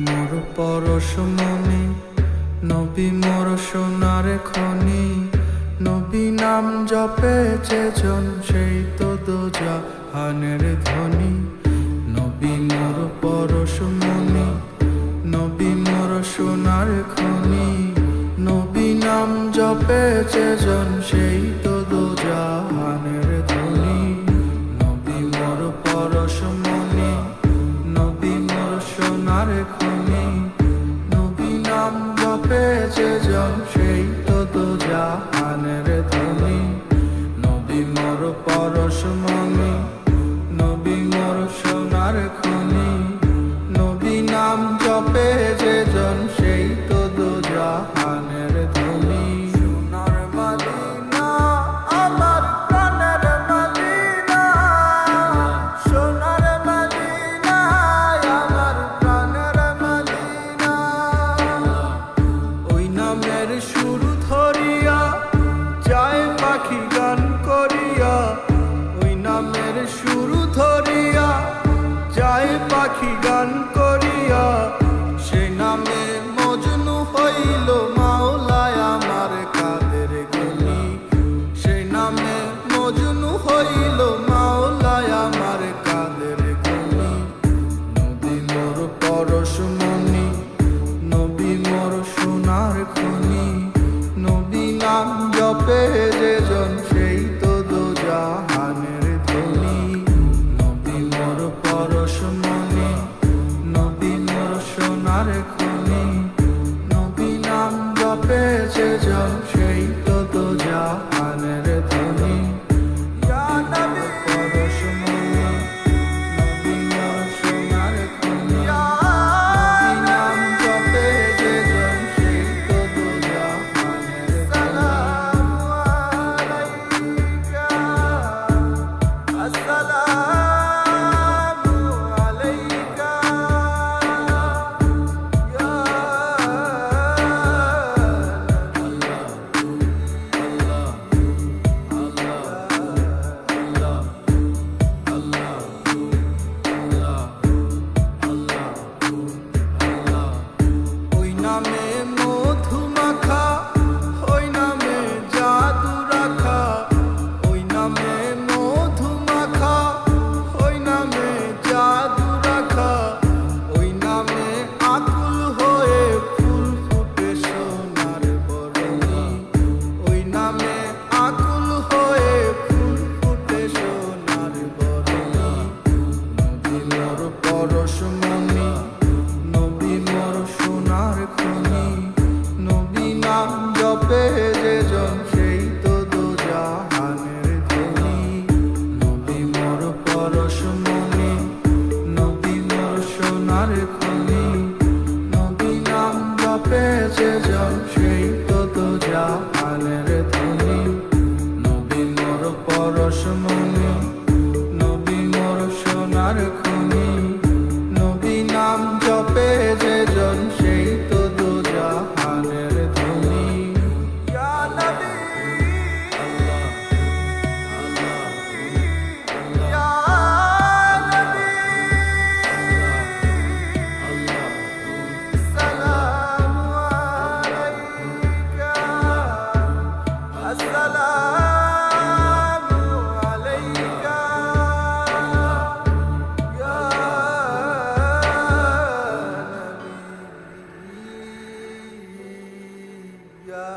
মোর পরশমণি, নবী মোর সোনার খনি। নবী নাম জপেছে জন, সেই তো দোজাহানের ধনী। নবী মোর পরশমণি, নবী মোর সোনার খনি। নবী নাম জপেছে জন, সেই তো দোজাহানের ধনী। নবী মোর পরশমণি, নবী মোর সোনার খনি। নবী নাম জপেছে জন, সেই তো দোজাহানের ধনী। নবী মোর পরশমণি, নবী মোর সোনার খনি। নবী নাম জপেছে জন, সেই তো দোজাহানের ধনী। সোনার মদিনা আমার প্রাণের মদিনা, সোনার মদিনা আমার প্রাণের মদিনা। ওই নামের সুর ধরিয়া যায় পাখি গান করিয়া। ওই নামের সুর ধরিয়া যায় পাখি গান করিয়া। সে নামে মজনু হইল মাওলায় আমার কাদের গনি। সে নামে মজনু হইল মাওলায় আমার কাদের গনি। নবী মোর পরশমণি, নবী মোর সোনার খনি। নবী নাম জপে যে জন, সেই তো দোজাহানের ধনী। নবী মোর পরশমণি, নবী মোর সোনার খনি। নবী নাম জপেছে জন, সেই তো দোজাহানের ধনী। ইয়া নবী পরশমণি, নবী মোর সোনার খনি। নবী নাম জপেছে জন, সেই তো দোজাহানের সালামু আলাইকা, আসসালামু আলাইকা ইয়া ওই নামে মধু মাখা, ওই নামে জাদু রাখা। ওই নামে মধু মাখা, ওই নামে জাদু রাখা। ওই নামে আকুল হয়ে ফুল ফুটে সোনার বরণী। ওই নামে আকুল হয়ে ফুল ফুটে সোনার বরণী। নবী মোর পরশমণি, নবী মোর সোনার খনি। নবী নাম জপে যে জন, সেই তো দোজাহানের ধনী। নবী মোর পরশমণি, নবী মোর সোনার খনি। নবী নাম জপেছে জন, সেই তো দোজাহানের ধনী। নবী মোর পরশমণি, নবী মোর সোনার খনি। নবী নাম জপে যে জন, সেই তো দোজাহানের ধনী। ইয়া নবী ইয়া নবী সালামু আলাইকা, আসসালামু আলাইকা ইয়া নবী ইয়া